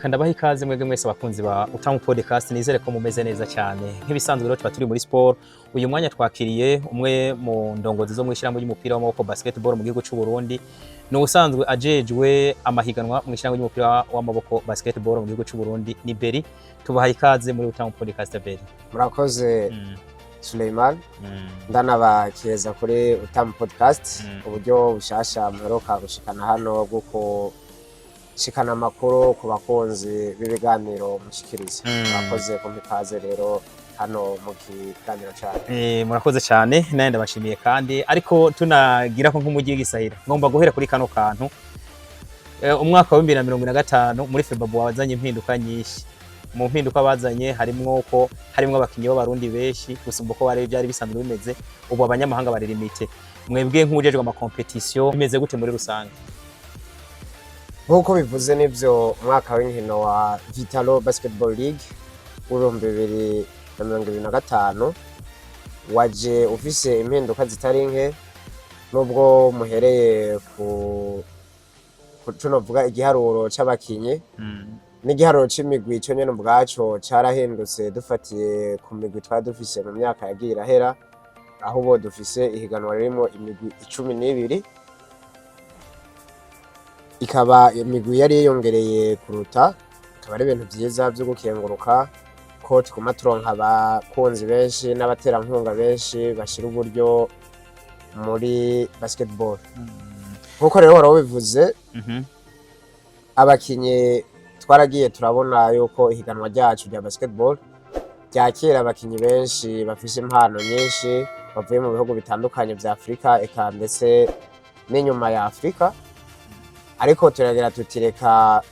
Reka ndabaha ikaze mwebwe mwese abakunzi ba Utamu podcast, nizere ko mumeze neza cyane. Nk'ibisanzwe rero tuba turi muri sport. Uyu mwanya twakiriye umwe mu ndongozi zo mwishyiramwe y'umupira w'amaboko basketball mu gihugu cy'u Burundi. Ni usanzwe ajejwe amahiganwa mu ishyiramwe y'umupira w'amaboko basketball mu gihugu cy'u Burundi, ni Beri. Tubaha ikaze muri Utamu podcast Beri. Murakoze Suleiman. Ndanabakeza kuri Utamu podcast, uburyo bushasha muheruka gushikana hano guko shikana makuru ku bakunzi b'ibiganiro mushikiriza. Murakoze kumikaze rero hano mu kiganiro cyane. Murakoze cyane, naye ndabashimiye kandi ariko tunagira ko nk'umugiye gisahira. Ngomba guhera kuri kano kantu. Umwaka wa 2025 muri Febabu wazanye impinduka nyinshi. Mu mpinduka bazanye harimwo abakinyi b'abarundi benshi gusumba ko bari byari bisanzwe bimeze. Ubu abanyamahanga bari limite. Mwebwe nk'ujejwe ama competition bimeze gute muri rusange? Nkuko bivuze nivyo umwaka w'inkino wa Vitalo Basketball League w'ibihumbi 2025 waje ufise impinduka zitari nke, nubwo muhereye ku tunovuga igiharuro c'abakinyi n'igiharuro c'imigwi cyo nyene ubwaco carahindutse dufatiye ku migwi twari dufise mu myaka yagiye irahera, aho ubu dufise ihiganwa ririmo imigwi 12. Ikaba imigwi yari yiyongereye kuruta, ikaba ari ibintu byiza byo gukenguruka ko tukuma turonka abakunzi benshi n'abaterankunga benshi bashira uburyo muri basketball. Nkuko rero warabivuze, abakinyi twaragiye turabona yuko ihiganwa ryacu rya basketball ryakira abakinyi benshi bafise impano nyinshi bavuye mu bihugu bitandukanye vya Afrika eka ndetse n'inyuma ya Afrika. Ariko turagira tutireka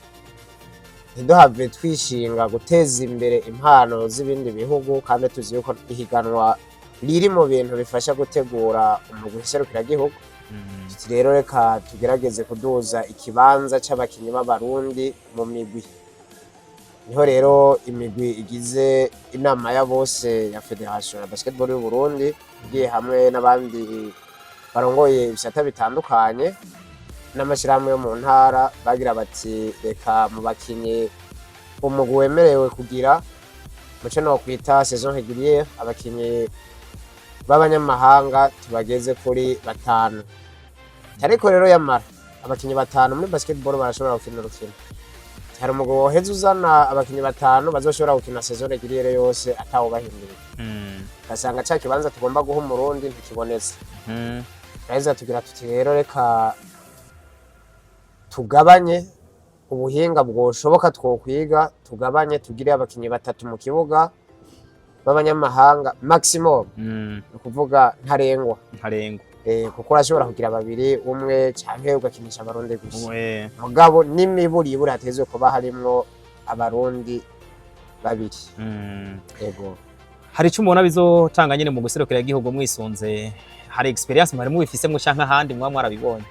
ntiduhave twishinga guteza imbere impano z'ibindi bihugu, kandi tuzi yuko ihiganwa riri mu bintu bifasha gutegura umugwi serukiragihugu. Rero reka tugerageze kuduza ikibanza c'abakinyi b'abarundi mu migwi. Niho rero imigwi igize inama ya bose ya Federation ya Basketball y'u Burundi igiye hamwe n'abandi barongoye ibisata bitandukanye n'amashirahamwe yo mu ntara bagira bati reka mu bakinyi umugwi wemerewe kugira muco no kwita saison régulière abakinyi b'abanyamahanga tubageze kuri 5. Ariko rero yamara abakinyi 5 muri basketball barashobora gukina urukino. Hari umugwi woheza uzana abakinyi 5 bazoshobora gukina saison régulière yose atawo bahindura. Gasanga ca kibanza tugomba guha umurundi ntikibonetse. Reza tugira tuti rero reka tugabanye ubuhinga bwoshoboka twokwiga, tugabanye tugire abakinyi 3 mu kibuga b'abanyamahanga maximum. Ukuvuga ntarengwa. Kuko urashobora kugira 2 umwe canke ugakinisha abarundi gusa. Mugabo n'imiburi hatezwe kuba harimwo abarundi 2. Yego. Hari icyo mubona bizotanga nyine mu guserukira igihugu mwisunze, hari experience mwari mubifisemo canke ahandi mwa mwarabibonye?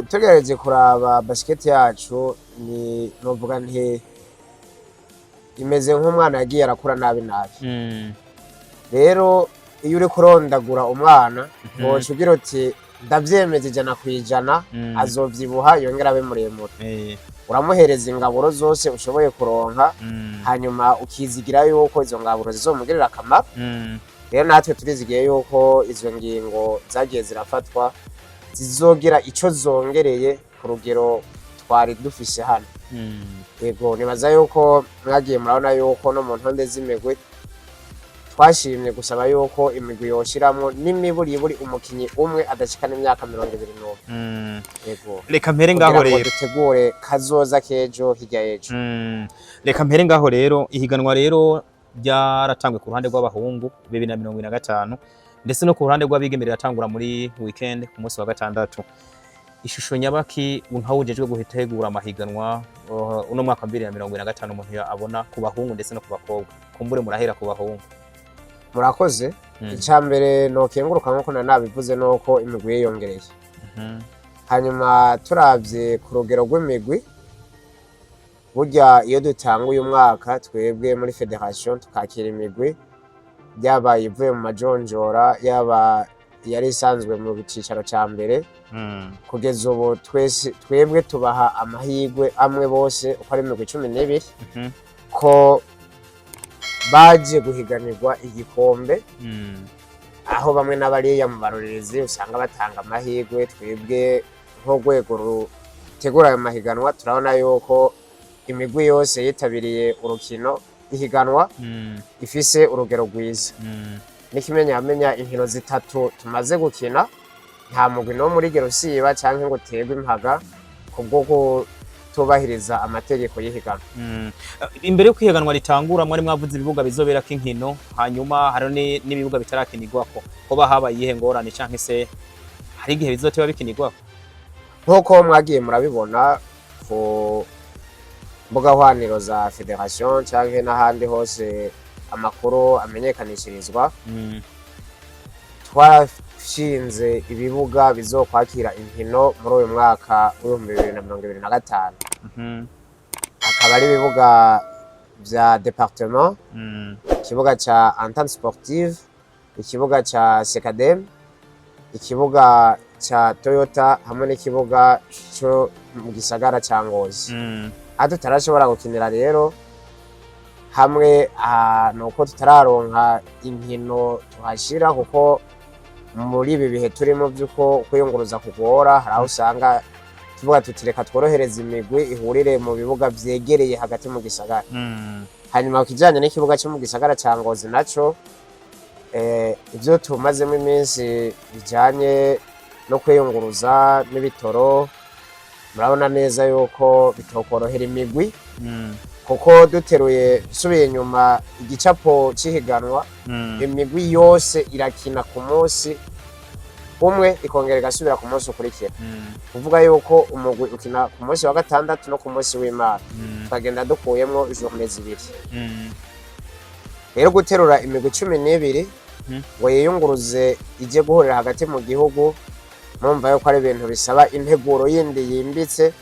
Tugereje kuraba basket yacu ni novuga nti imeze nk'umwana yagiye arakura nabi. Rero iyo uri kurondagura umwana wocugira uti ndavyemeze 100% azovyibuha yongera abe muremure. Uramuhereza ingaburo zose ushoboye kuronka, hanyuma ukizigira yuko izo ngaburo zizomugirira akamaro. Rero natwe turizigiye yuko izo ngingo zagiye zirafatwa zizogira ico zongereye ku rugero twari dufise hano. Yego, nibaza yuko mwagiye murabona yuko no mu ntonde z'imigwi twashimye gusaba yuko imigwi yoshiramwo n'imiburi umukinyi umwe adashikana imyaka 21. Yego. Reka mpere ngaho rero dutegure kazoza kejo hirya yejo. Reka mpere ngaho rero ihiganwa rero ryaratangwe ku ruhande rw'abahungu 2025 ndetse no ku ruhande rw'abigemerera atangura muri weekend ku munsi wa gatandatu. Ishusho nyabaki untawujejwe guhitegura amahiganwa uno mwaka 2025 umuntu abona ku bahungu ndetse no ku bakobwa. Kumbure murahera ku bahungu. Murakoze. Icambere no kenguruka nko nabivuze nuko imigwi yiyongereye. Hanyuma turavye ku rugero rw'imigwi, burya iyo dutanguye umwaka twebwe muri Federation tukakira imigwi yaba ivuye mu majonjora yaba yari isanzwe mu cicaro ca mbere kugeza ubu twebwe tubaha amahirwe amwe bose uko ari 12 ko baje guhiganirwa igikombe aho bamwe n'abariya mu barorerezi usanga batanga amahirwe twebwe nk'urwego rutegura ayo mahiganwa turabona yuko imigwi yose yitabiriye urukino ihiganwa ifise urugero rwiza n'ikimenyamenya inkino zitatu tumaze gukina nta mugwi no muri Gerusiba canke ngo tegwe impaga kubwo kutubahiriza amategeko y'ihiganwa. Imbere yo kwihiganwa ritangura mwari mwavuze ibibuga bizoberako inkino hanyuma hari n'ibibuga bitarakinirwako ko bahabaye iyihe ngorane canke se hari igihe bizoteba bikinirwako nk'uko mwagiye murabibona ku mbuga hwaniro za federation canke n'ahandi hose amakuru amenyekanishirizwa twashinze ibibuga bizokwakira inkino muri uyu mwaka w'2025 akaba ari ibibuga vya département ikibuga ca entente sportive ikibuga ca Sekadem ikibuga cha Toyota hamwe n'ikibuga cyo mu gisagara ca Ngozi tutarashobora gukinira rero hamwe nuko tutararonka inkino tuhashira kuko muri ibi bihe turimo byuko kwiyunguruza kugora hari aho usanga tuvuga tutireka tworohereza imigwi ihurire mu bibuga vyegereye hagati mu gisagara hanyuma ukijanye n'ikibuga cyo mu gisagara ca Ngozi naco ivyo tumazemo iminsi bijanye no kwiyunguruza n'ibitoro murabona neza yuko bitokorohera imigwi kuko duteruye subiye nyuma igicapo cihiganwa imigwi yose irakina ku munsi umwe ikongera igasubira ku munsi ukurikira kuvuga yuko umugwi ukina ku munsi wa gatandatu no ku munsi w'Imana twagenda dukuyemwo journée zibiri rero guterura imigwi 12 ngo yiyunguruze ije guhurira hagati mu gihugu mumva yuko ari ibintu bisaba integuro yindi yimbitse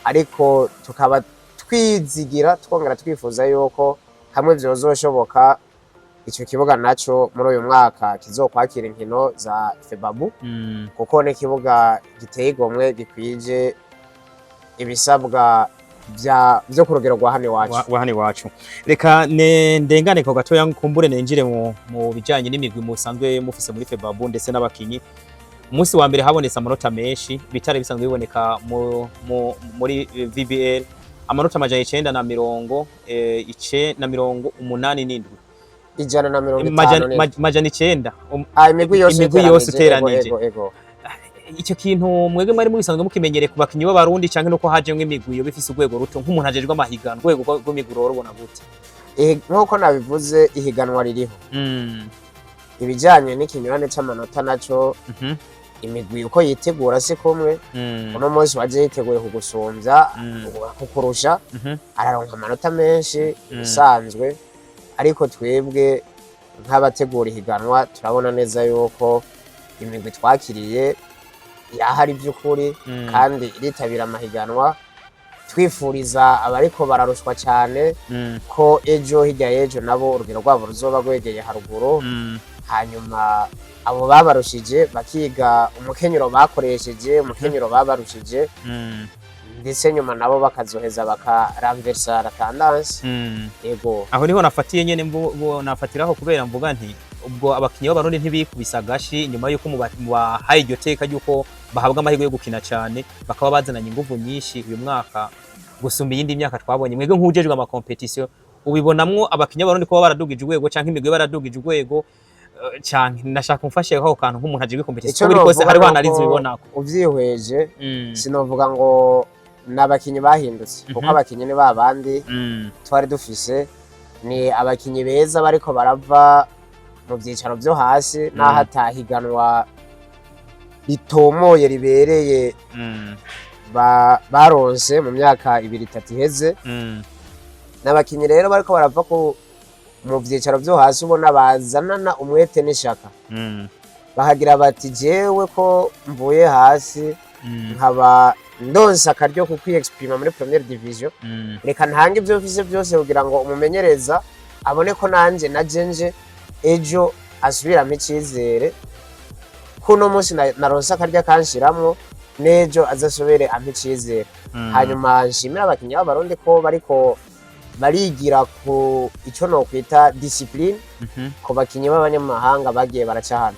ariko tukaba twizigira twongera twifuza yuko hamwe vyozoshoboka ico kibuga naco muri uyu mwaka kizokwakira inkino za Febabu kuko ni kibuga giteye igomwe gikwije ibisabwa vyo ku rugero rwa hano iwacu reka ndengane ko gatoya kumbure ninjire mu bijanye n'imigwi musanzwe mufise muri Febabu ndetse n'abakinyi umunsi wa mbere habonetse amanota menshi bitare bisanzwe biboneka muri VBL amanota 987 9 imigwi yose iteranije icyo kintu mwege mwari mubisanzwe mukimenyere ku bakinyi b'abarundi canke nuko haje nk'imigwi yo bifise urwego ruto nk'umuntu ajejwe amahiganwa urwego rw'imigwi rubona gute nk'uko nabivuze ihiganwa ririho ibijanye n'ikinyurane c'amanota naco imigwi uko yitegura si kumwe uno munsi waje yiteguye kugusumvya kukurusha araronka amanota menshi bisanzwe ariko twebwe nk'abategura ihiganwa turabona neza yuko imigwi twakiriye yahari by'ukuri kandi iritabira amahiganwa twifuriza abariko bararushwa cyane ko ejo hirya y'ejo nabo urugero rwabo ruzoba rwegeye haruguru hanyuma abo babarushije bakiga umukenyero bakoresheje umukenyero babarushije ndetse nyuma nabo bakazoheza bakaramversa la tendance yego aho niho nafatiye nyene nafatiraho kubera mvuga nti ubwo abakinyi b'abarundi ntibikubisa gashi nyuma yuko mubahaye iryo teka yuko bahabwa amahirwe yo gukina cyane bakaba bazananye inguvu nyinshi uyu mwaka gusumba iyindi myaka twabonye mwege nk'ujejwe ama competition ubibonamwo abakinyi b'abarundi ko baradugije urwego canke imigwi baradugije urwego canke nashaka umfashe aho kantu nk'umuntu ajejwe competition buri kose hari banarize ubibonako uvyihweje sinovuga ngo n'abakinyi bahindutse kuko abakinyi ni babandi twari dufise ni abakinyi beza bariko barava mu byicaro byo hasi naho atahiganwa ritomoye ribereye baronse mu myaka 2-3 iheze n'abakinyi rero bariko barava mu byicaro byo hasi ubona bazanana umwete n'ishaka bahagira bati jewe ko mvuye hasi nkaba ndonse akaryo ku kwiexprima muri première division reka ntange ibyo mfise byose kugira ngo umumenyereza abone ko nanje najenje ejo asubiramo icyizere kuno munsi naronse akarya kanshiramwo nejo azasubire ampa icizere. Hanyuma nshimira abakinyi b'abarundi ko bariko barigira ku ico no kwita discipline ku bakinyi b'abanyamahanga bagiye baraca hano,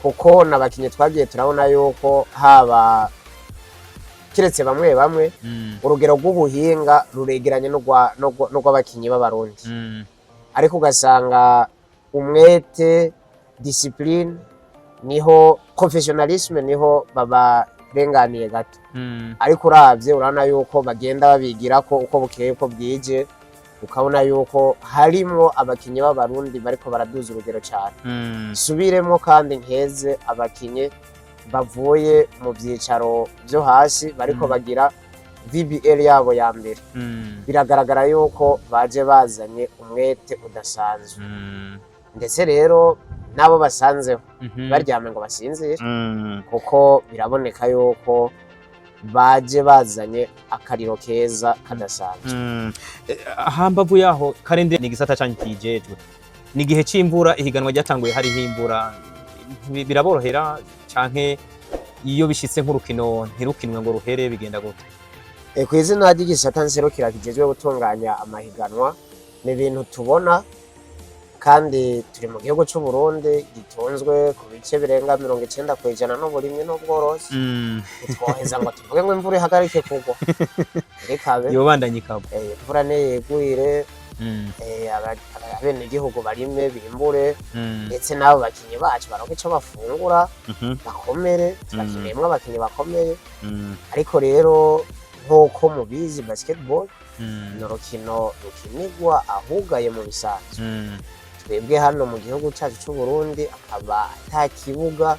kuko n'abakinyi twagiye turabona yuko haba kiretse bamwe bamwe urugero rw'ubuhinga ruregeranye n'urw'abakinyi b'abarundi, ariko ugasanga umwete, discipline niho, professionalisme niho babarenganiye gato. Ariko uravye urabona yuko bagenda babigirako uko bukeye uko bwije, ukabona yuko harimwo abakinyi b'abarundi bariko baraduza urugero cyane. Subiremwo kandi nkeze abakinyi bavuye mu vyicaro vyo hasi bariko bagira VBL yabo ya mbere. Biragaragara yuko baje bazanye umwete udasanzwe, ndetse rero nabo basanzeho baryame ngo basinzire, kuko biraboneka yuko baje bazanye akariro keza kadasanzwe. Hambavu yaho karende ni gisata canke kijejwe ni gihe c'imvura, ihiganwa ryatanguye hariho imvura, biraborohera canke iyo bishitse nk'urukino ntirukinwe ngo ruhere bigenda gute? Kw'izina ry'igisata nserukira kijejwe gutunganya amahiganwa, ni ibintu tubona kandi turi mu gihugu c'u Burundi gitunzwe ku bice birenga 90% n'uburimyi n'ubworozi. Twoheza ngo tuvuge ngo imvura ihagarike kugwa, rikabe yobandanye ikagwa, imvura niyegwire, abene igihugu barime bimbure, ndetse nabo bakinyi bacu baronke ico bafungura, bakomere, turakeneyemwo abakinyi bakomeye. Ariko rero nk'uko mubizi basketball ni urukino rukinirwa ahugaye mu bisanzwe. Twebwe hano mu gihugu cyacu c'u Burundi akaba ata kibuga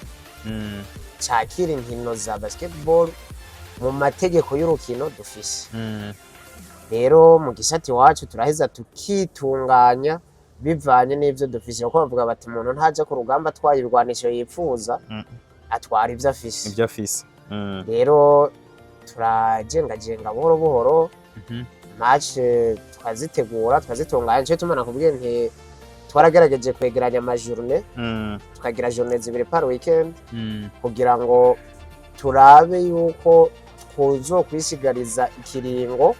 cakira inkino za basketball mu mategeko y'urukino dufise. Rero mu gisati wacu turaheza tukitunganya bivanye n'ivyo dufise, kuko bavuga bati umuntu ntaje ku rugamba atwaye ibigwanisho yipfuza, atwara ivyo afise. Rero turajengajenga buhoro buhoro, match tukazitunganya, cyo tumana kubwiye nti twaragerageje kwegeranya amajourne, tukagira journée zibiri par weekend, kugira ngo turabe yuko twizokwisigariza ikiringo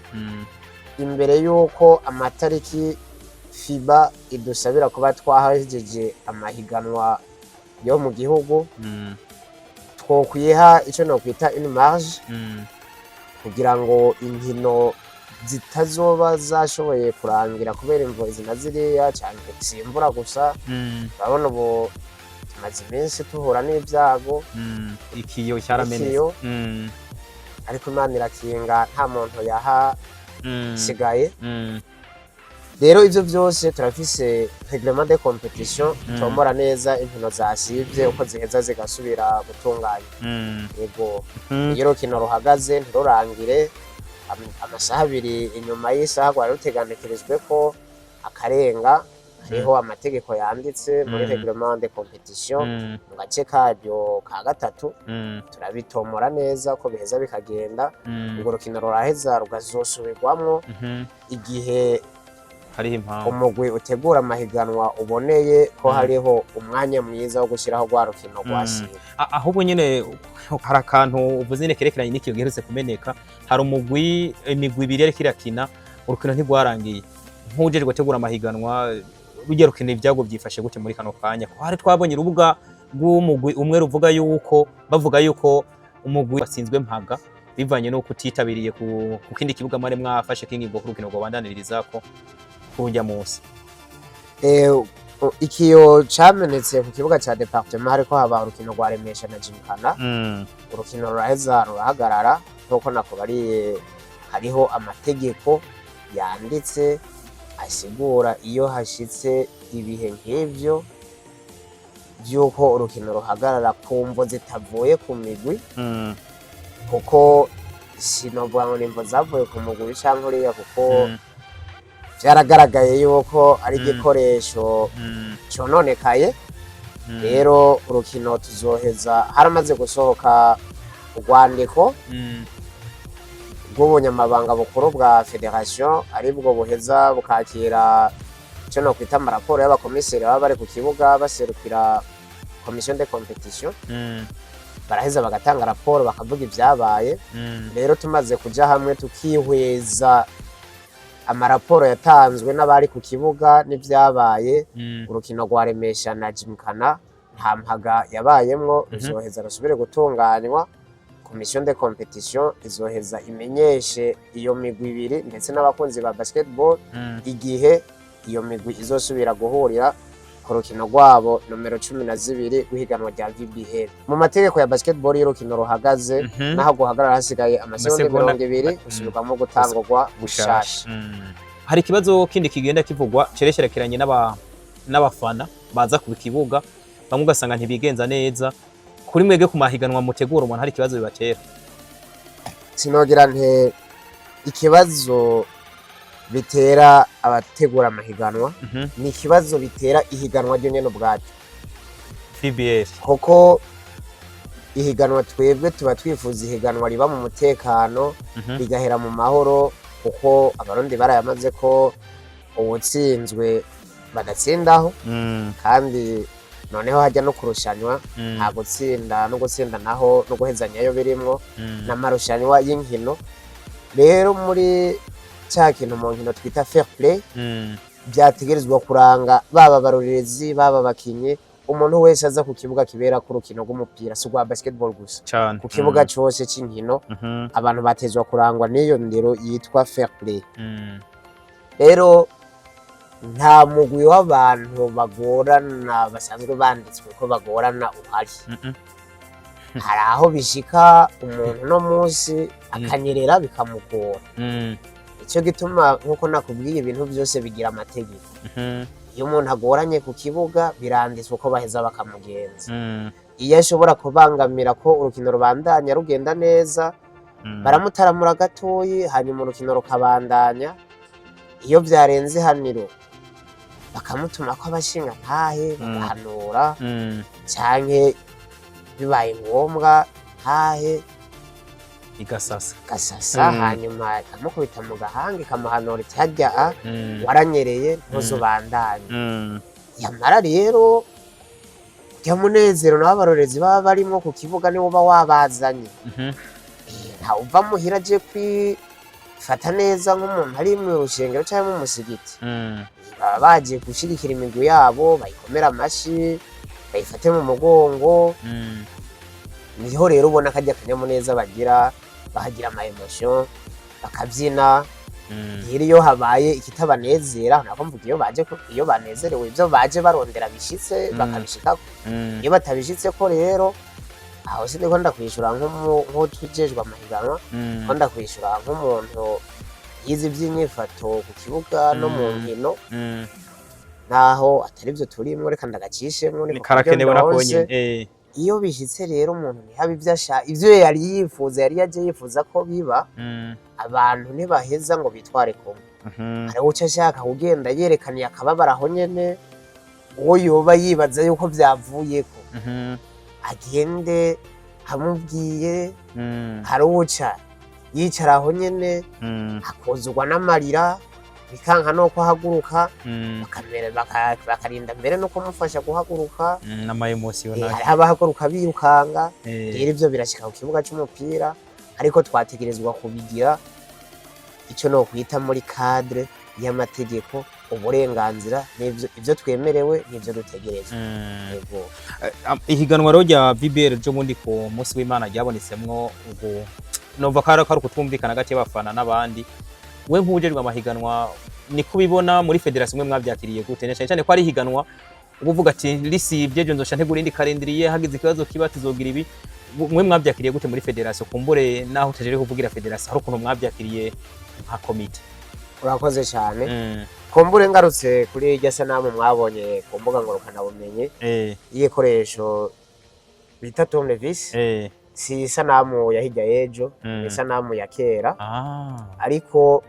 imbere yuko amatariki FIBA idusabira kuba twahejeje amahiganwa yo mu gihugu. Twokwiha ico no kwita une marge, kugira ngo inkino zitazoba zashoboye kurangira kubera imvo izina ziriya cyane simvura gusa. Urabona ubu tumaze iminsi tuhura n'ibyago, ikiyo cyaramenetse, ariko Imana irakinga nta muntu sigaye. Rero ivyo byose turafise règlement de compétition, tombora neza inkino zasivye uko ziheza zigasubira gutunganya. Yego iyo rukino ruhagaze ntirurangire amasaha abiri inyuma y'isaha rwari ruteganikirijwe ko akarenga, hariho amategeko yanditse muri règlement de compétition mu gace karyo ka gatatu, turabitomora neza ko biheza bikagenda. Urwo rukino ruraheza rugazosubirwamwo igihe umugwi utegura amahiganwa uboneye ko hariho umwanya mwiza wo gushyiraho rwa rukino rwasiba. Ahubwo nyene hari akantu uvuze nekerekeranye n'ikiyo giherutse kumeneka, hari imigwi ibiri yariko irakina, urukino ntigwarangiye. Nk'ujejwe gutegura amahiganwa, rujya rukino ibyago byifashe gute muri kano kanya? Ko hari twabonye urubuga rw'umugwi umwe bavuga yuko umugwi watsinzwe mpaga bivanye no kutitabiriye ku kindi kibuga mwari mwafashe kingingo ku rukino rwabandaniririzako kurujya munsi. Ikiyo camenetse ku kibuga ca departement hariko haba urukino rwa Remesha na Jimkana. Urukino ruraheza rurahagarara, nkuko nakubariye hariho amategeko yanditse asigura iyo hashitse ibihe nk'ivyo vyuko urukino ruhagarara ku mvo zitavuye ku migwi, kuko sinovuga ngo nimvo zavuye ku mugwi canke uriya, kuko vyaragaragaye yuko ari igikoresho cononekaye. Rero urukino tuzoheza haramaze gusohoka urwandiko rw'ubunyamabanga bukuru bwa federation, aribwo buheza bukakira ico no kwita amaraporo y'abakomiseri baba bari ku kibuga baserukira commission de competition baraheza bagatanga raporo bakavuga ivyabaye rero tumaze kuja hamwe tukihweza amaraporo yatanzwe n'abari ku kibuga n'ivyabaye urukino rwa Remesha na Jimkana nta mpaga yabayemwo ruzoheza rusubire gutunganywa commission de competition izoheza imenyeshe iyo migwi ibiri ndetse n'abakunzi ba basketball igihe iyo migwi izosubira guhurira ku rukino rwabo nomero 12 guhiganwa rya VBL. Mu mategeko ya basketball y'urukino ruhagaze naho guhagarara hasigaye amasegonda 20 gusubirwamo gutangurwa gushasha. Hari ikibazo kindi kigenda kivugwa cerekerekeranye n'abafana baza ku kibuga bamwe ugasanga ntibigenza neza kuri mwege ku mahiganwa mutegura umuntu hari ikibazo bibatera. Sinogira nte ikibazo bitera abategura amahiganwa ni ikibazo bitera ihiganwa ryo nyene ubwacu VBL koko ihiganwa twebwe tuba twifuza ihiganwa riba mu mutekano rigahera mu mahoro kuko abarundi barayamaze ko ubutsinzwe badatsindaho kandi noneho hajya no kurushanywa nta gutsinda no gutsindanaho no guhezanyayo birimwo n'amarushanwa y'inkino. Rero muri cya kintu mu nkino twita fair play byategerezwa kuranga baba barorerezi baba bakinyi umuntu wese aza ku kibuga kibera ku rukino rw'umupira si rwa basketball gusa ku kibuga cyose cy'inkino abantu batezwa kurangwa n'iyo ndero yitwa fair play. Rero nta mugwi w'abantu bagorana basanzwe banditswe ko bagorana uhari. Hari aho bishika umuntu no munsi akanyerera bikamugora. Icyo gituma nkuko nakubwiye ibintu byose bigira amategeko. Iyo umuntu agoranye ku kibuga biranditswe ko baheza bakamugenza. Iyo ashobora kubangamira ko urukino rubandanya rugenda neza baramutaramura gatoyi hanyuma urukino rukabandanya. Iyo byarenze haniro bakamutuma ko abashinga ntahe bagahanura canke bibaye ngombwa ntahe igasasa hanyuma ikamukubita mu gahanga ikamuhanura icyajya waranyereye ntuzubandanye. Yamara rero ujya munezero n'abarorezi baba barimo ku kibuga niwo uba wabazanye nta uva muhira aje kwifata neza nk'umuntu ari mu rushengero cyangwa mu musigiti baba bagiye gushigikira imigwi yabo bayikomera amashi bayifate mu mugongo. Niho rero ubona kajya kanyamuneza bagira bahagira ama emotion bakabyina. Iyo habaye ikitabanezera nako mvuga iyo banezerewe ibyo baje barondera bishitse bakabishikako. Iyo batabishitse ko rero aho sinde ko ndakwishura nk'utujejwe amahiganwa ko ndakwishura nk'umuntu yize iby'inyifato ku kibuga no mu nkino naho atari byo turimo reka ndagacishemwo ni karakenewe nakonye. Iyo bishitse rero umuntu ntihabe ibyo yari yifuza yari yaje yifuza ko biba abantu ntibaheza ngo bitware kumwe. Hari uca ashaka kugenda yerekaniye akababara aho nyene uwo yoba yibaza yuko byavuyeko agende hamubwiye. Hari uca yicara aho nyene akuzugwa n'amarira bikanka no kuhaguruka bakarinda mbere no kumufasha guhaguruka n'ama emotion abahaguruka birukanga. Rero ivyo birashika ku kibuga cy'umupira ariko twategerezwa kubigira icyo no kwita muri cadre y'amategeko uburenganzira n'ivyo twemerewe n'ivyo dutegerezwa. Yego ihiganwa rero rya VBL ryo mundi ku munsi w'Imana ryabonetsemwo ubwo nova kari kutumvikana gake y'abafana n'abandi. We nk'ubujerwa amahiganwa ni kubibona muri federation mwe mwabyakiriye gute cyane ko ari higanwa uvuga ati risibye byo nzosha ntegura indi kalendriye hagize ikibazo kibatizogira ibi mwe mwabyakiriye gute muri federation kumbure naho utajere kuvugira federation hari ukuntu mwabyakiriye nka komite. Urakoze cyane kumbure ngarutse kuri irya sanamu mwabonye ku mbuga ngorokana bumenye y'ikoresho bita tournevis si sanamu ya hirya y'ejo ni sanamu ya kera ariko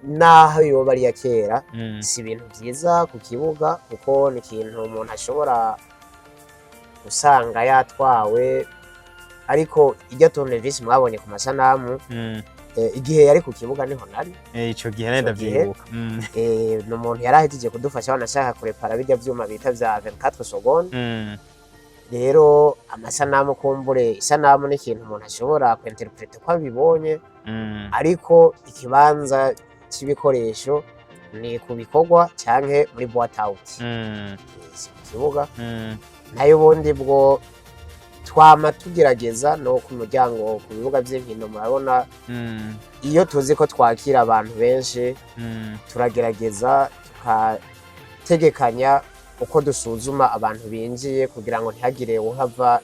naho yoba ari ya kera si ibintu byiza ku kibuga kuko ni ikintu umuntu ashobora gusanga yatwawe. Ariko irya tournevis mwabonye ku masanamu igihe yari ku kibuga niho nari ico gihe nenda byibuka no umuntu yarahejeje kudufasha banashaka kurepara bijya vyuma bita vya 24 secondes rero amasanamu kumbure isanamu ni ikintu umuntu ashobora kwinterpreta ko abibonye ariko ikibanza c'ibikoresho ni ku bikorwa canke muri boîte out si ku kibuga nayo ubundi bwo twama tugerageza no ku muryango ku bibuga vy'inkino murabona iyo tuzi ko twakira abantu benshi turagerageza tukategekanya uko dusuzuma abantu binjiye kugira ngo ntihagire uhava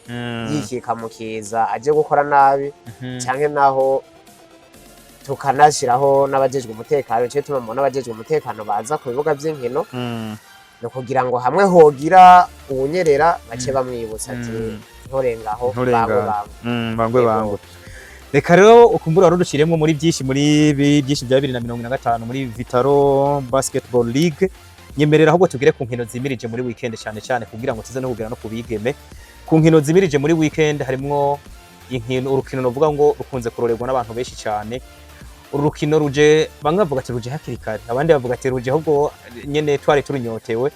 yikika mu kiza aje gukora nabi canke naho tukanashiraho n'abajejwe umutekano cyo tuma n'abajejwe umutekano baza ku bibuga vy'inkino no kugira ngo hamwe hogira uwunyerera bace bamwibutsa ati ntorengaho bangwe reka rero ukumbura rudushiremwo muri byinshi bya 2025 muri Vitaro Basketball League nyemerera ahubwo tugire ku nkino zimirije muri weekend cyane kugira ngo tuze no kugira no kubigeme ku nkino zimirije muri weekend harimwo inkino urukino novuga ngo rukunze kurorerwa n'abantu benshi cyane urukino ruje bamwe bavuga ati ruje hakiri kare abandi bavuga ati ruje ahubwo nyene twari turunyotewe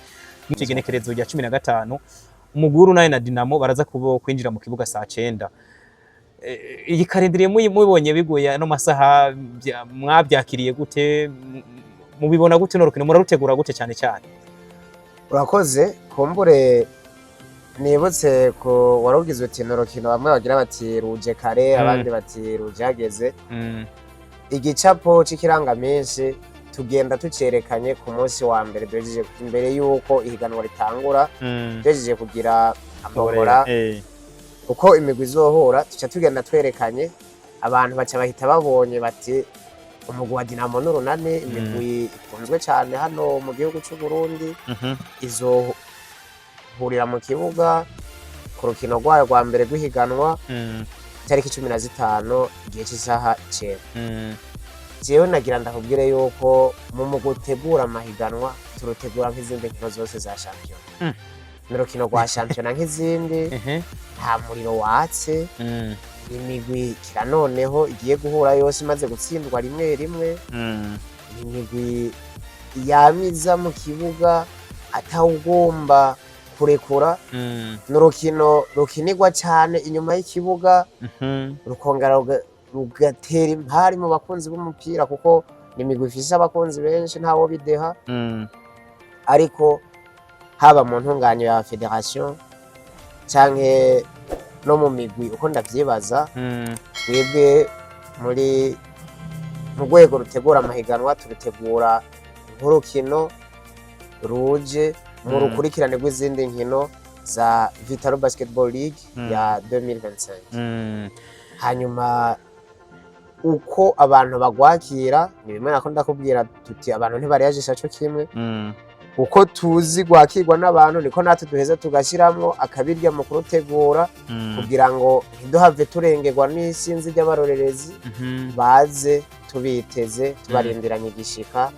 n'ikigenekerezo rya 15 umuguru naye na Dynamo baraza kwinjira mu kibuga saa 9 iyi kalendriye mubonye bigoye no masaha mwabyakiriye gute mubibona gute no rukino murarutegura gute cyane urakoze kumbure nibutse ko warugize uti no rukino bamwe bagira bati ruje kare abandi bati ruje hageze igicapo c'ikirangamenshi tugenda tucerekanye ku munsi wa mbere duhejeje imbere yuko ihiganwa ritangura duhejeje kugira amabora uko imigwi izohura tuca tugenda twerekanye abantu baca bahita babonye bati umugwi wa Dynamo n'Urunani imigwi ikunzwe cyane hano mu gihugu cy'u Burundi izohurira mu kibuga ku rukino rwayo rwa mbere rw'ihiganwa tariki 15 igihe cy'isaha 9 jewe nagira ndakubwire yuko mu gutegura amahiganwa turutegura nk'izindi nkino zose za champion n'urukino rwa champion nk'izindi nta muriro watse imigwi kira noneho igiye guhura yose imaze gutsindwa rimwe imigwi yamiza mu kibuga atawugomba kurekura n'urukino rukinirwa cyane inyuma y'ikibuga rukongera rugatera impari mu bakunzi b'umupira kuko n'imigwi ifise abakunzi benshi ntawo bideha ariko haba mu ntunganyo ya federation canke no mu migwi uko ndavyibaza twebwe muri mu rwego rutegura amahiganwa turutegura nk'urukino ruje mu rukurikirane rw'izindi nkino za Vitaro Basketball League ya 2025 hanyuma uko abantu bagwakira ni bimwe nako ndakubwira tuti abantu ntibariyajisha cyo kimwe uko tuzi gwakirwa n'abantu niko natwe duheza tugashiramwo akabirya mu kurutegura kugira ngo ntiduhave turengerwa n'isinzi ry'abarorerezi baze tubiteze tubarindiranye igishika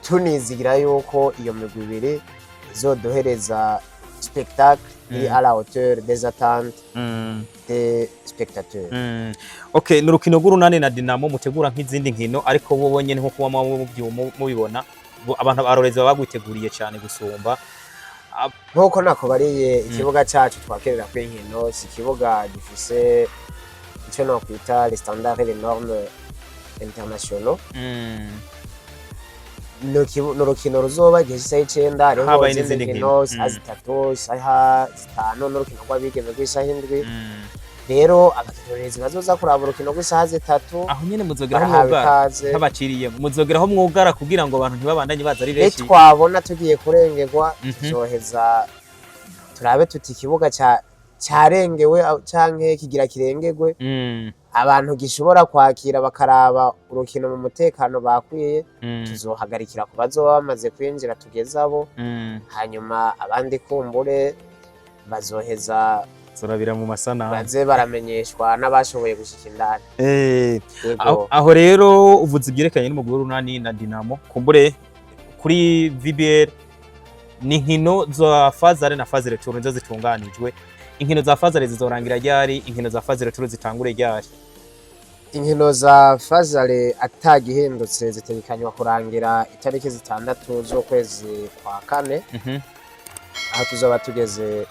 tunizigira yuko iyo migwi ibiri izoduhereza spectacle iri à la hauteur des attentes des spectateurs. Okay, n'urukino rw'Urunani na Dynamo mutegura nk'izindi nkino ariko bo bonyene nko kuba mubibona abantu barorezi bagwiteguriye cyane gusumba nk'uko nako bariye ikibuga cyacu twakerera kuri nkino si ikibuga gifise icyo no kwita les standards et les normes internationaux n'urukino ruzoba igihe cy'isaha 9 hariho izindi nkino saa 3 saa 5 n'urukino rw'abigeme rw'isaha 7 rero abatorezi bazoza kuraba urukino rw'isaha 3 aho nyene muzogeraho mwugara nk'abaciriye muzogeraho mwugara kugira ngo abantu ntibabandanye baza ari benshi twabona tugiye kurengerwa tuzoheza turabe tuti ikibuga cyarengewe canke kigira kirengerwe abantu gishobora kwakira bakaraba urukino mu mutekano bakwiye tuzohagarikira ku bazoba bamaze kwinjira tugezabo hanyuma abandi kumbure bazoheza zorabira mu masana baze baramenyeshwa n'abashoboye gushika indani aho rero uvuze ibyerekanye n'umugwi w'Urunani na Dynamo kumbure kuri VBL ni nkino za fazare na fazare tour nzo zitunganijwe inkino za fazare zizorangira ryari inkino za fazare tour zitangure ryari inkino za fazare atagihindutse zitegekanywa kurangira itariki 6 z'ukwezi kwa 4 aho tuzoba tugeze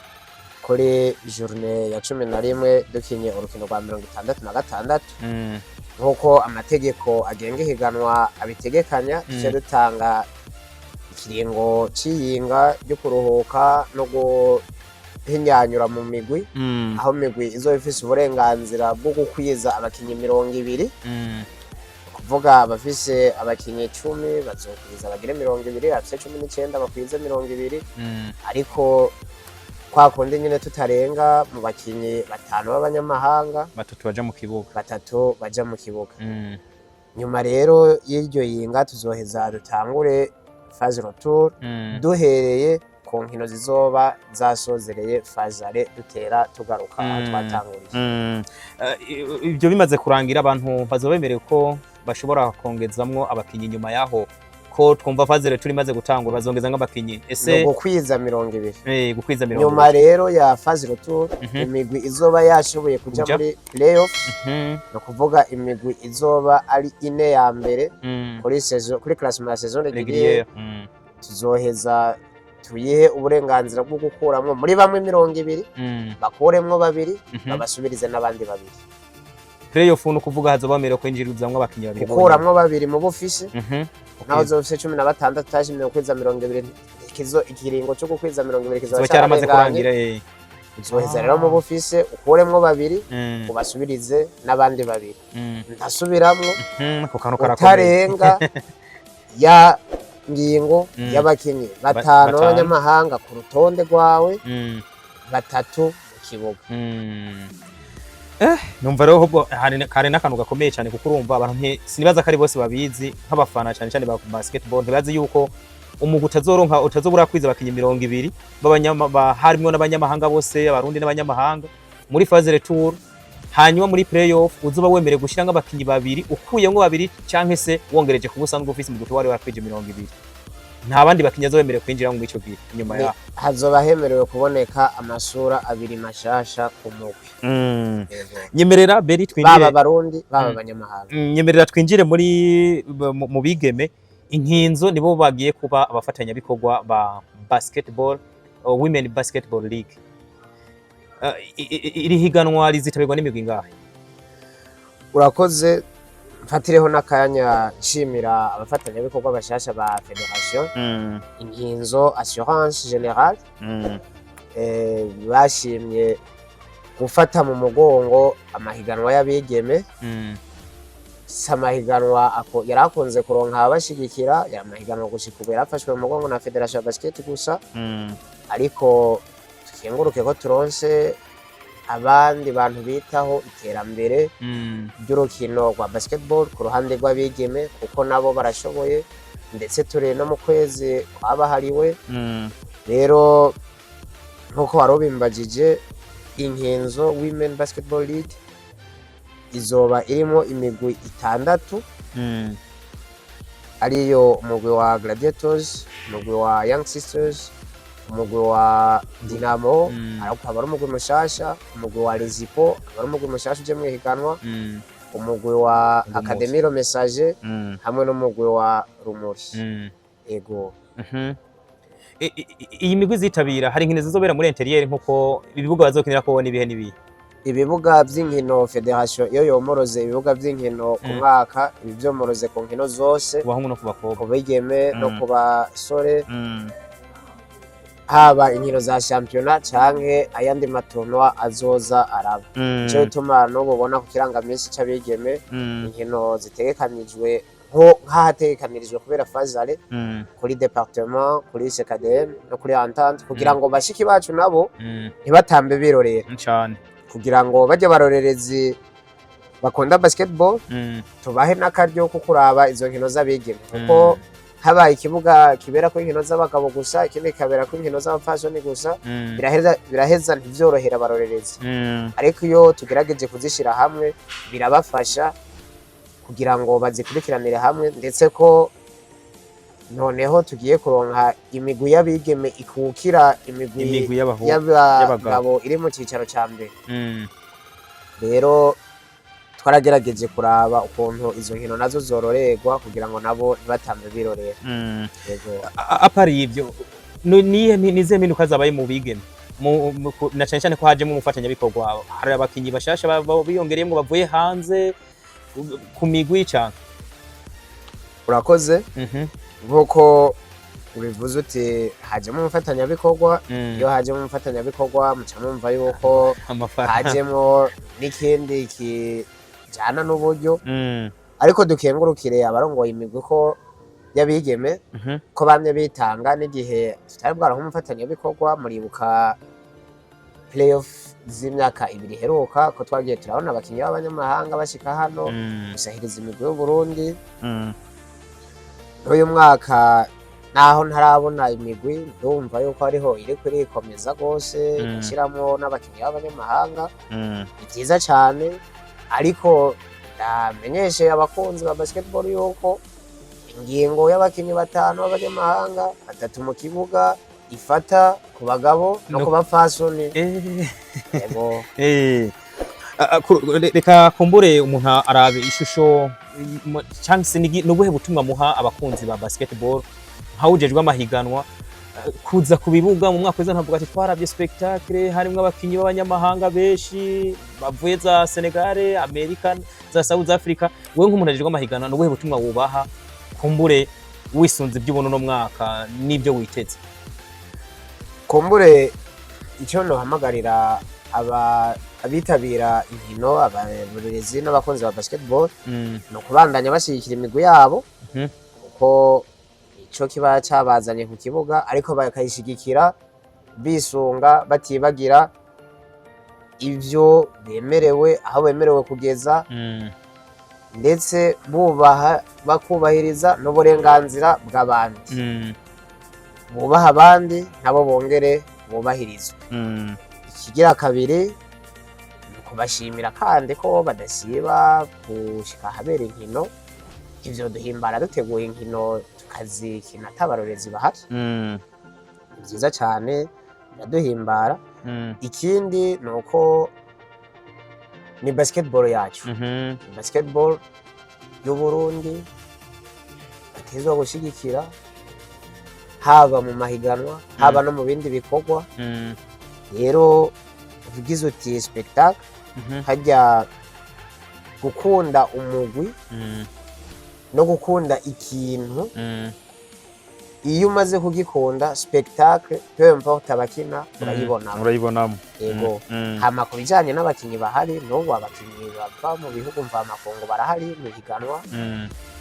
kuri journée ya 11 dukinye urukino rwa 66 nkuko amategeko agenga ihiganwa abitegekanya cyo dutanga ikiringo ciyinga ryo kuruhuka no guhinyanyura mu migwi aho migwi izo ifise uburenganzira bwo gukwiza abakinyi 200 kuvuga abafise abakinyi 10 bazokwiza bagire 200 afise 19 bakwiza 200 ariko kwa kundi nyine tutarenga mu bakinyi 5 b'abanyamahanga batatu baja mu kibuga nyuma rero y'iryo yinga tuzoheza dutangure phase retour duhereye ku nkino zizoba zasozereye phase dutera tugaruka twatanguriye ibyo bimaze kurangira abantu bazobemereye ko bashobora kongezamwo abakinyi nyuma yaho ko twumva phase turi maze gutangura bazongeza ng'abakinyi ese gukwiza 200 gukwiza 200 nyuma rero ya phase retour imigwi izoba yashoboye kuja muri playoff no kuvuga imigwi izoba ari ine ya mbere kuri saison kuri classement ya saison régulière tuzoheza tuyihe uburenganzira bwo gukuramwo muri bamwe 200 bakuremwo babiri babasubirize n'abandi babiri playoff no kuvuga hazobamere kwinjirizamwo abakinyi babiri gukuramwo babiri mu bufise naho zofise 16 tashimye kwiza 200 kizo ikiringo cyo kukwiza 200 kizo cyaramaze kurangira uzoheza rero mu bufise ukuremwo babiri ubasubirize n'abandi babiri ndasubiramwo ko kano karakomeye tarenga ya ngingo y'abakinyi 5 b'abanyamahanga ku rutonde rwawe 3 mu kibuga numva rero hobwo hari n'akantu gakomeye cyane kuko urumva abantu sinibaza ko ari bose babizi nk'abafana cyane cyane ba basketball ntibazi yuko umugu utazobura kwiza abakinyi 200 harimo n'abanyamahanga bose abarundi n'abanyamahanga muri phase retour hanyuma muri playoff uzoba wemere gushira nk'abakinyi babiri ukuyemwo babiri canke se wongereje ku busanzwe office mu gutu wari wakwije 200 nta bandi bakinyi azobemere kwinjira mu ico gihe nyuma ya hazoba hemerewe kuboneka amasura abiri mashasha ku mugwi nyemerera beri twinjire baba barundi baba abanyamahanga nyemerera twinjire muri mu bigeme inkinzo nibo bagiye kuba abafatanya bikorwa ba basketball women basketball league iri higanwa rizitabirwa n'imigwi ngahe urakoze mfatireho n'akanya nshimira abafatanya bikorwa bashasha ba federation inkinzo assurance générale bashimye gufata mu mugongo amahiganwa y'abigeme samahiganwa yarakunze kuronka abashigikira yamahiganwa gushika ubu yarafashwe mu mugongo na federation ya basket gusa ariko tukenguruke ko turonse abandi bantu bitaho iterambere ry'urukino rwa basketball ku ruhande rw'abigeme kuko nabo barashoboye ndetse turi no mu kwezi kwabahariwe rero nkuko warobimbagije inkinzo women basketball league izoba irimo imigwi 6 ariyo umugwi wa gladiators umugwi wa young sisters umugwi wa DYNAMO akaba ari umugwi mushasha umugwi wa Rezipo akaba ari umugwi mushasha uje mu higanwa umugwi wa Academy Message hamwe n'umugwi wa Rumuri ego iyi migwi zitabira hari inkino zizobera muri interieur nkuko ibibuga bazokinira ko nibihe nibi ibibuga by'inkino federation iyo yomoroze ibibuga by'inkino ku mwaka ibyomoroze ku nkino zose kubahungu no kubakobwa kubigeme no kubasore haba inkino za championnat canke ayandi matournoi azoza araba cyo bituma no bubona ku kirangamisi c'abigeme inkino zitegekanijwe nk'ahategekanirijwe kubera fazale kuri département kuri CKDM no kuri entente kugira ngo bashiki bacu nabo ntibatambe birorera cyane kugira ngo bajye barorerezi bakunda basketball tubahe n'akaryo ko kuraba izo nkino z'abigeme kuko habaye ikibuga kibera ko inkino z'abagabo gusa ikindi kabera ko inkino z'abafashoni gusa biraheza ntivyorohera barorerezi ariko iyo tugerageje kuzishira hamwe birabafasha kugira ngo bazikurikiranire hamwe ndetse ko noneho tugiye kuronka imigwi y'abigeme ikukira imigwi y'abagabo iri mu cicaro ca mbere rero twaragerageje kuraba ukuntu izo nkino nazo zororerwa kugira ngo nabo batambe birorera apari ivyo nize mpinduka zabaye mu bigeme na cyane cyane ko hajemo umufatanyabikorwa, hari abakinyi bashasha biyongereyemo bavuye hanze ku migwi cyane. Urakoze nkuko ubivuze uti hajemo umufatanyabikorwa, iyo hajemo umufatanyabikorwa muca mwumva yuko hajemo n'ikindi kijana n'uburyo, ariko dukengurukire abarongoye imigwi ko y'abigeme ko bamye bitanga n'igihe tutari bwara nk'umufatanyabikorwa. Muribuka playoff z'imyaka 2 heruka ko twagiye turabona abakinyi b'abanyamahanga bashika hano gusahiriza imigwi y'u Burundi. Uyu mwaka naho ntarabona imigwi, ndumva yuko ariho iri kurikomeza gose gushyiramo n'abakinyi b'abanyamahanga. Ni byiza cyane, ariko ndamenyeshe abakunzi ba basketball yuko ingingo y'abakinyi 5 b'abanyamahanga 3 mu kibuga ifata ku bagabo no ku bafasoni. Yego. Reka kumbure umuntu arabe ishusho chance n'ubuhe butumwa muha abakunzi ba basketball hawujejwe amahiganwa kuza ku bibuga mu mwaka w'ejo. Ntavuga ati twarabye spectacle, harimo abakinyi b'abanyamahanga benshi bavuye za Senegal, America, za South Africa. Wewe nk'umuntu ajejwe amahiganwa n'ubuhe butumwa wubaha kumbure wisunze iby'ubuno no mwaka n'ibyo witeze? Kumbure icyo no hamagarira abitabira inkino, abarezi n'abakunzi ba basketball no kubandanya bashigikira imigwi yabo kuko ico kiba cyabazanye ku kibuga, ariko bakayishigikira bisunga batibagira ivyo bemerewe, aho bemerewe kugeza, ndetse bakubahiriza n'uburenganzira bw'abandi. Bubaha abandi nabo bongere bubahirizwe. Ikigira kabiri kubashimira kandi ko badasiba gushika habera inkino. Ivyo duhimbara duteguye inkino tukazikina atabarorezi bahari. Ni byiza cyane, biraduhimbara. Ikindi nuko ni basketball yacu. Basketball y'u Burundi batezwa gushigikira, haba mu mahiganwa, haba no mu bindi bikorwa. Rero uvugize uti spectacle, hajya gukunda umugwi no gukunda ikintu. Iyo umaze kugikunda spectacle, peu importe abakina urayibonamo. Yego. Hama ku bijanye n'abakinyi bahari, n'ubu abakinyi bava mu bihugu mvamakungu barahari mu higanwa.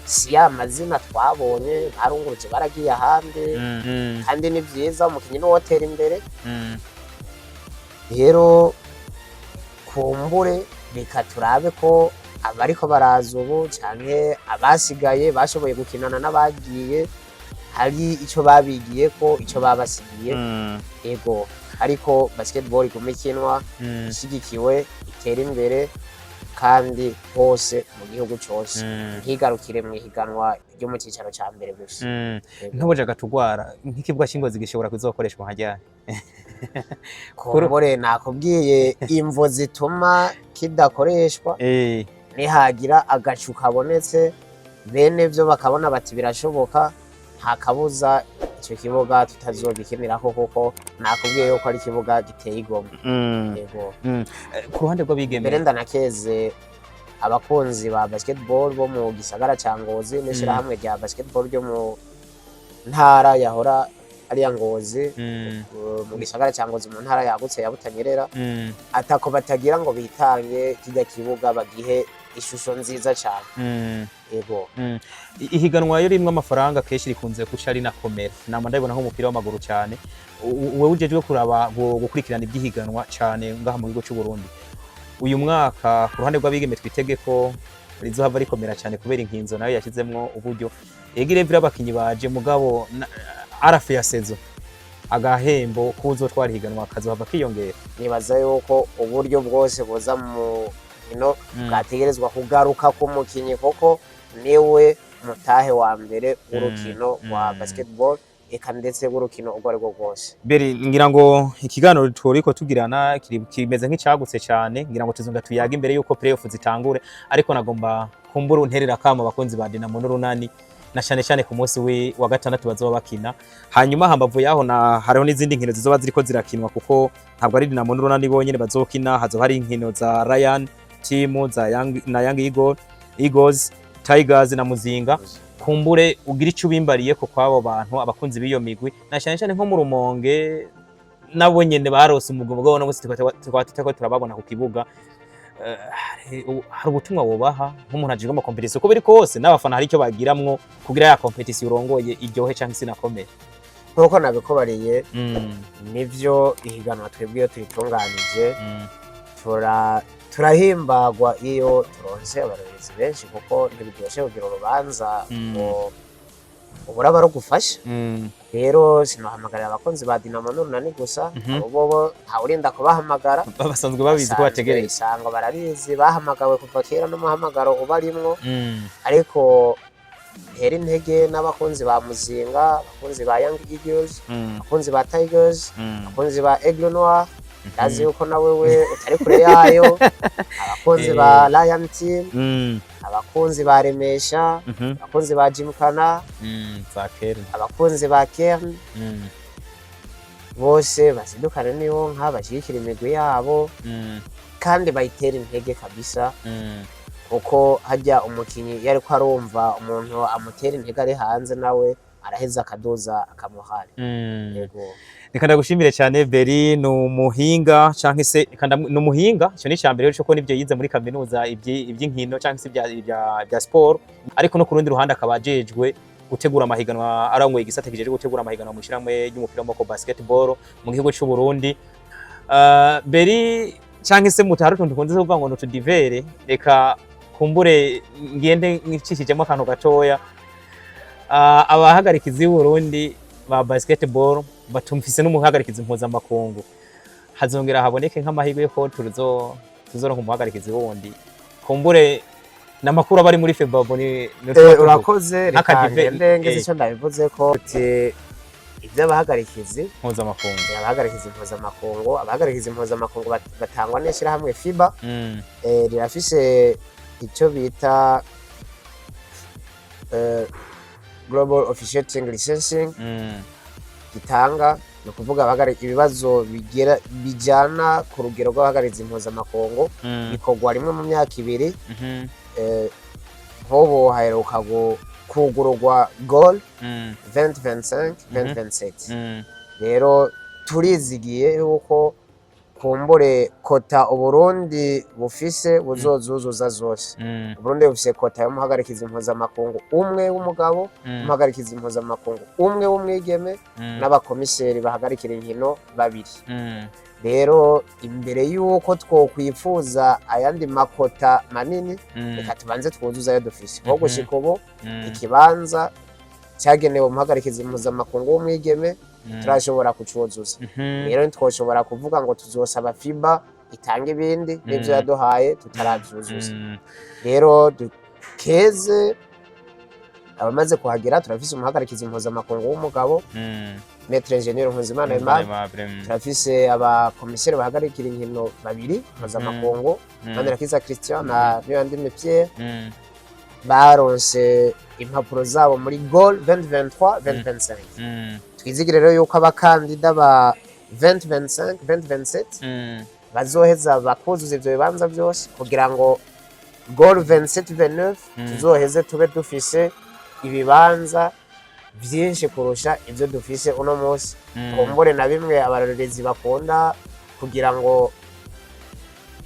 Si amazina twabonye barungurutse baragiye ahandi, kandi ni byiza umukinyi no wotera imbere. Rero kumbure reka turabe ko abariko baraza ubu canke abasigaye bashoboye gukinana n'abagiye hari ico babigiye ko ico babasigiye. Yego, ariko basketball igumikinwa ishigikiwe, itera imbere kandi hose mu gihugu cyose, ntigarukire mu higanwa ryo mu cicaro ca mbere gusa. Ntuboje gatugwara nk'ikibwa cy'ingozi gishobora kuzokoreshwa nkajyane. Kumbure nakubwiye imvo zituma kidakoreshwa, nihagira agacu kabonetse bene vyo bakabona bati birashoboka, nta kabuza icyo kibuga tutazogikiniraho kuko nakubwiye yuko ari kibuga giteye igomwe. Yego. Ku ruhande rw'abigeme mbere ndanakeze abakunzi ba basketball bo mu gisagara ca Ngozi n'ishirahamwe rya basketball ryo mu ntara yahora ari ya Ngozi, mu gisagara ca Ngozi mu ntara yagutse ya Butanyerera. Atako batagira ngo bitange kijya kibuga bagihe ishusho nziza cyane. Yego. Ihiganwa yo rimwe amafaranga keshi rikunze kuca ari nakomera. Nama ndabona nko umupira w'amaguru cyane. Wewe ujejwe kuraba gukurikirana ibyihiganwa cyane ngaha mu gihugu cy'u Burundi. Uyu mwaka ku ruhande rw'abigeme twitege ko rizohava rikomera cyane kubera inkinzo nayo yashizemwo uburyo. Egire vira abakinyi baje mugabo arafe ya sezo agahembo kuzo twarihiganwa kazohava kiyongera. Nibaza yuko uburyo bwose boza mu ino bwategerezwa kugaruka ku mukinyi koko niwe mutahe wa mbere w'urukino wa basketball, eka ndetse w'urukino urwo ariko rwose. Beri ngira ngo ikiganiro turiko tugirana kimeze nk'icagutse cyane, ngira ngo tuzunga tuyaga imbere yuko playoff zitangure, ariko nagomba kumbura unterera kama abakunzi ba Dynamo n'Urunani na cyane ku munsi wa gatandatu bazoba bakina. Hanyuma hambavu yaho hariho n'izindi nkino zizoba ziriko zirakinwa kuko ntabwo ari DYNAMO n'URUNANI bonyene bazokina, hazoba hari inkino za Ryan team za Young Eagles, Tigers na Muzinga. Kumbure ugira icyo ubimbariye ko kwabo bantu abakunzi b'iyo migwi na cyane nko mu Rumonge nabo nyene barose umugogo bwo no twatitako turababona ku kibuga. Hari ubutumwa wobaha nk'umuntu ajiga mu competition uko biri kose n'abafana hari icyo bagiramwo kugira ya competition urongoye iryohe cyangwa sinakomeye nkuko nabikobariye. Nivyo ihiganwa twebwe tuyitunganije turahimbagwa iyo turonse abarorezi benshi kuko ntibiryoshe kugira urubanza ngo ubura barugufasha. Rero sinohamagarira abakunzi ba DYNAMO n'URUNANI gusa, abo ntawurinda kubahamagara, basanzwe babizi ko bategereje, usanga barabizi bahamagawe kuva kera n'umuhamagaro ubarimwo. Ariko hera intege n'abakunzi ba Muzinga, abakunzi ba Young Eagles, abakunzi ba Tigers, abakunzi ba Aigle Noir, ndazi yuko nawe utari kure yayo, abakunzi ba Lion team, abakunzi ba Remesha, abakunzi ba Jimkana, abakunzi ba Kern, bose bazidukana niho nk'abashigikira imigwi yabo kandi bayitera intege kabisa. Uko hajya umukinyi yari ko arumva umuntu amutera intege ari hanze nawe araheza akadoza akamuhari. Yego, reka ndagushimire cyane Beri, n'umuhinga canke se n'umuhinga cyo ni cyambere cyo ko nivyo yize muri kaminuza iby'inkino canke se bya sport, ariko no kurundi ruhande akabajejwe gutegura amahiganwa arangoye igisata kijeje gutegura amahiganwa mu shiramwe y'umupira w'amaboko basketball mu gihugu cy'u Burundi. Beri canke se mutari tuntu kunze kuvuga ngo nutudivere, reka kumbure ngende ngicishijemo akantu gatoya. Abahagarikizi b'u Burundi ba basketball batumfise n'umuhagarikizi mpuzamakungu, hazongera haboneke nk'amahirwe ko tuzoronka umuhagarikizi wundi kumbure n'amakuru abari muri Febabu ni urakoze. Reka ngeze icyo ndabivuze ko iby'abahagarikizi mpuzamakungu, abahagarikizi mpuzamakungu batangwa n'ishyirahamwe FIBA. Rirafise icyo bita Global Officiating Licensing gitanga, no kuvuga abahagarika ibibazo bijana ku rugero rw'abahagarikizi mpuzamakungu bikorwa rimwe mu myaka 2. Hobo haheruka kugururwa goal 2025-2027. Rero turizigiye yuko kumbure kota Uburundi bufise buzozuzuza zose. Uburundi bufise kota y'umuhagarikizi mpuzamakungu umwe w'umugabo, umuhagarikizi mpuzamakungu umwe w'umwigeme, n'abakomiseri bahagarikira inkino 2. Rero imbere yuko twokwifuza ayandi makota manini, reka tubanze twuzuza ayo dufise. Nko gushika ubu ikibanza cyagenewe umuhagarikizi mpuzamakungu w'umwigeme turashobora kucuzuza. Rero ntitwoshobora kuvuga ngo tuzosaba FIBA itanga ibindi n'ivyo yaduhaye tutaravyuzuza. Rero dukeze abamaze kuhagera. Turafise umuhagarikizi mpuzamakungu w'umugabo Maître Ingénieur Nkuzimana Aimable, turafise abakomiseri bahagarikira inkino 2 mpuzamakungu, Mandirakiza Christian na Niyandime Pierre, baronse impapuro zabo muri goal 2023-2025. Twizigire rero yuko abakandida ba 2025-2027 bazoheza bakuzuza ivyo bibanza byose kugira ngo goal 27-29 tuzoheze tube dufise ibibanza byinshi kurusha ivyo dufise uno munsi. Kumbure na bimwe abarorerezi bakunda kugira ngo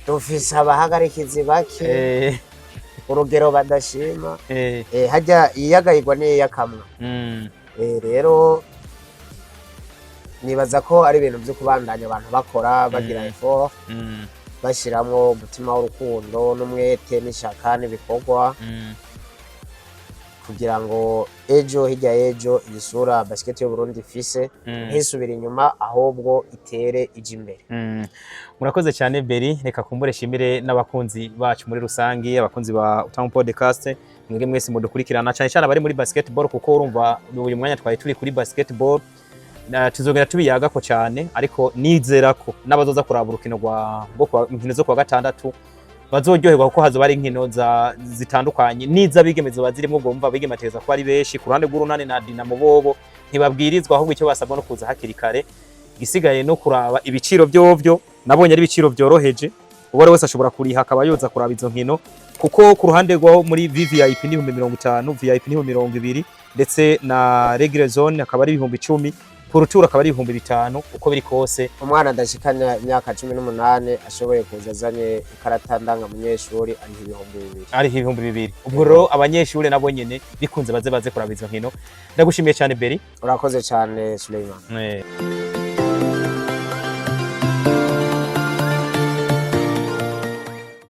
dufise abahagarikizi bake urugero badashima, hajya iyagayirwa niyo yakamwa. Rero nibaza ko ari ibintu byo kubandanya abantu bakora bagira effort, bashiramwo umutima w'urukundo n'umwete n'ishaka n'ibikorwa kugira ngo ejo hirya ejo isura basket y'u Burundi ifise ntisubira inyuma ahubwo itere ije imbere. Murakoze cyane Beri, reka kumbure shimire n'abakunzi bacu muri rusangi, abakunzi ba Utamu podcast, mwebwe mwese mudukurikirana cyane cyane abari muri basketball kuko urumva uyu mwanya twari turi kuri basketball. Tuzogera tubiyagako cyane, ariko nizera ko n'abazoza kuraba urukino inkino zo kwa gatandatu bazoryoherwa kuko hazoba ari inkino zitandukanye niza bigemeze bazirimo ubwo bumva bigemateza ko ari benshi ku ruhande rw'urunani na Dinamo bobo ntibabwirizwa ahubwo icyo basabwa no kuza hakiri kare gisigaye no kuraba ibiciro byovyo nabonye ari ibiciro byoroheje ubwo wese ashobora kuriha akaba yoza kuraba izo nkino kuko ku ruhande rwo muri VIP ni 50, VIP ni 200 ndetse na regular zone akaba ari 10,000 kurutura akaba ari 5,000 uko biri kose umwana adashikanya imyaka 18 ashoboye kuza azanye ikarata ndanga munyeshuri ari 2,000 ubwo rero abanyeshuri nabo nyene bikunze baze kuraba izo nkino ndagushimiye cyane Beri urakoze cyane Suleiman